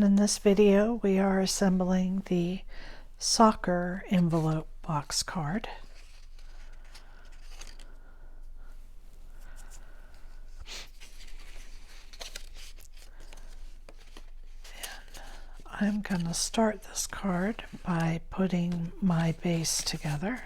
In this video, we are assembling the soccer envelope box card. And I'm going to start this card by putting my base together.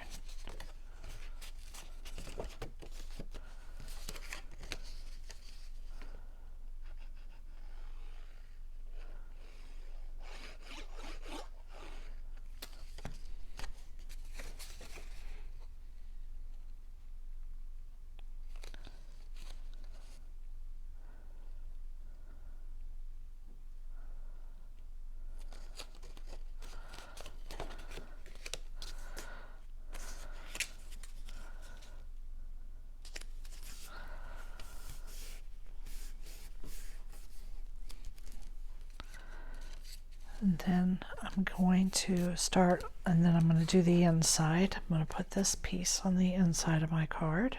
And then I'm going to start, and then I'm going to do the inside. I'm going to put this piece on the inside of my card.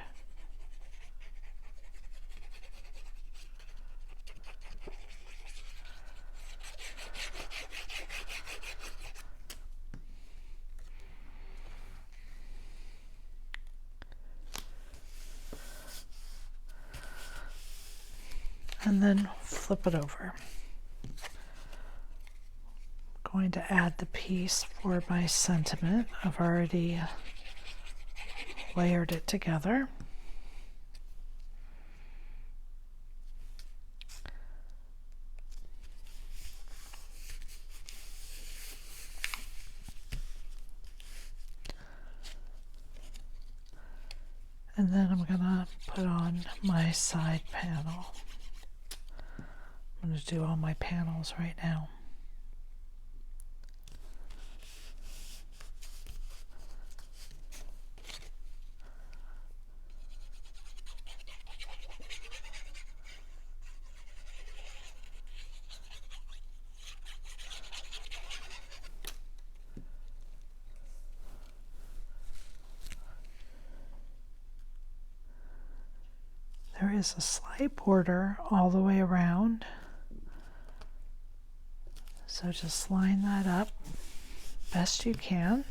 And then flip it over. Going to add the piece for my sentiment. I've already layered it together. And then I'm going to put on my side panel. I'm going to do all my panels right now. There is a slight border all the way around, so just line that up best you can.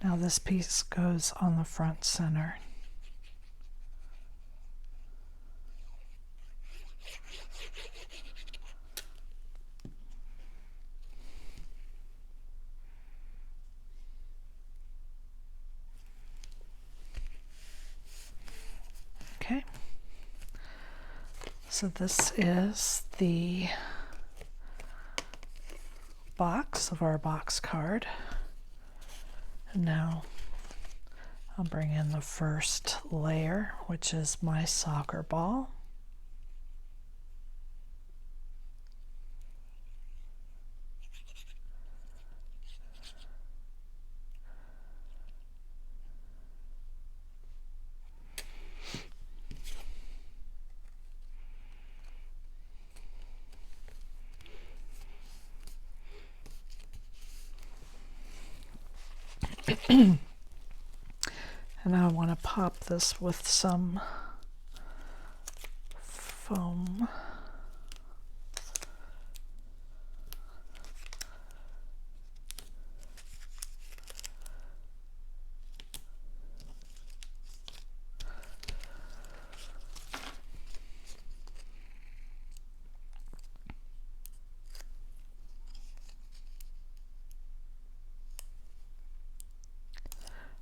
Now this piece goes on the front center. Okay. So this is the box of our box card. And now I'll bring in the first layer, which is my soccer ball. And I want to pop this with some foam.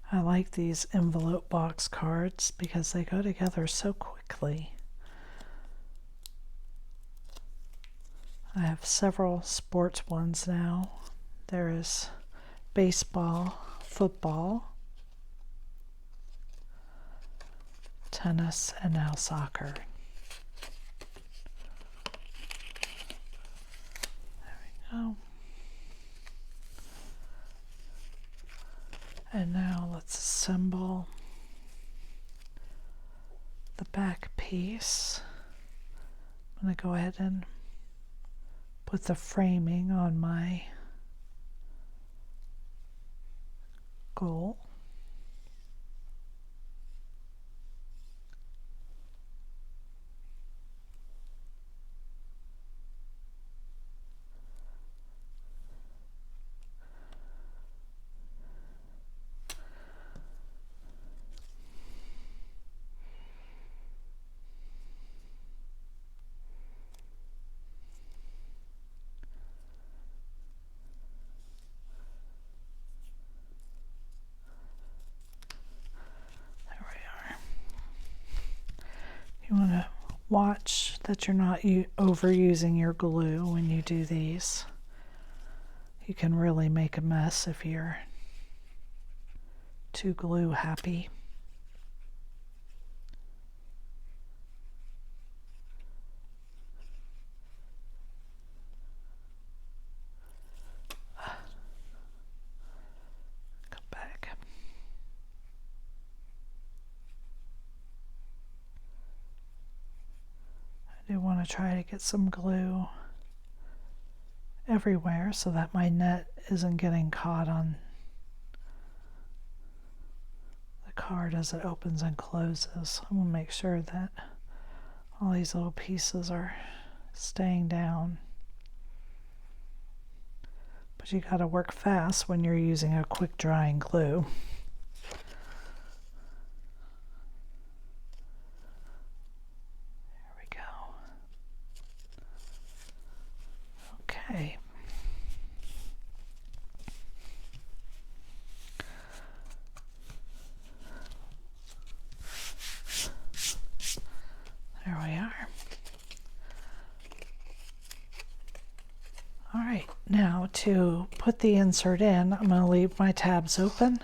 I like these envelope box cards because they go together so quickly. I have several sports ones now. There is baseball, football, tennis, and now soccer. There we go. And now let's assemble the back piece. I'm going to go ahead and put the framing on my goal. You want to watch that you're not overusing your glue when you do these. You can really make a mess if you're too glue happy. Come back. I do want to try to get some glue everywhere so that my net isn't getting caught on the card as it opens and closes. I'm going to make sure that all these little pieces are staying down. But you got to work fast when you're using a quick drying glue. Okay. There we are. All right, now to put the insert in, I'm going to leave my tabs open.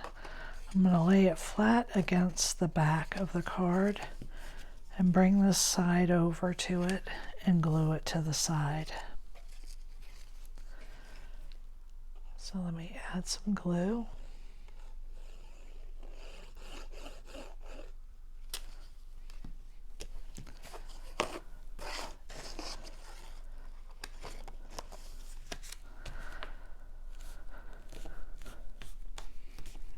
I'm going to lay it flat against the back of the card and bring this side over to it and glue it to the side. So let me add some glue.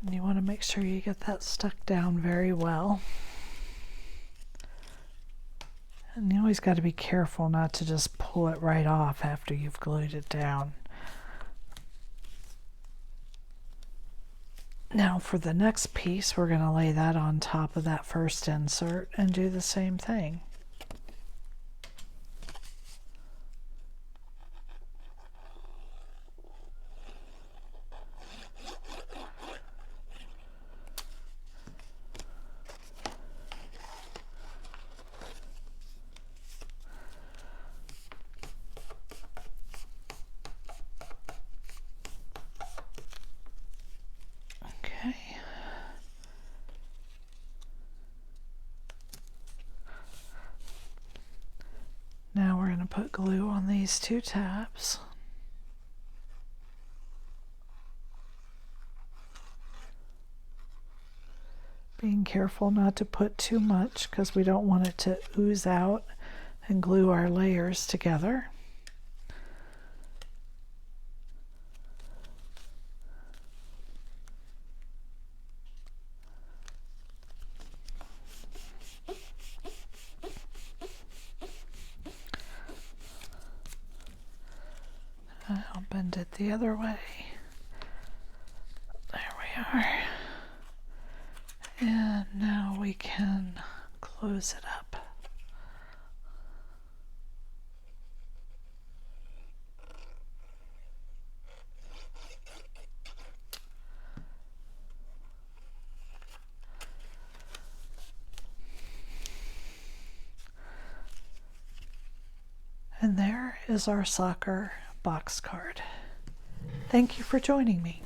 And you want to make sure you get that stuck down very well. And you always got to be careful not to just pull it right off after you've glued it down. Now for the next piece, we're going to lay that on top of that first insert and do the same thing. Now we're going to put glue on these two tabs. Being careful not to put too much because we don't want it to ooze out and glue our layers together. I'll bend it the other way. There we are. And now we can close it up. And there is our soccer box card. Thank you for joining me.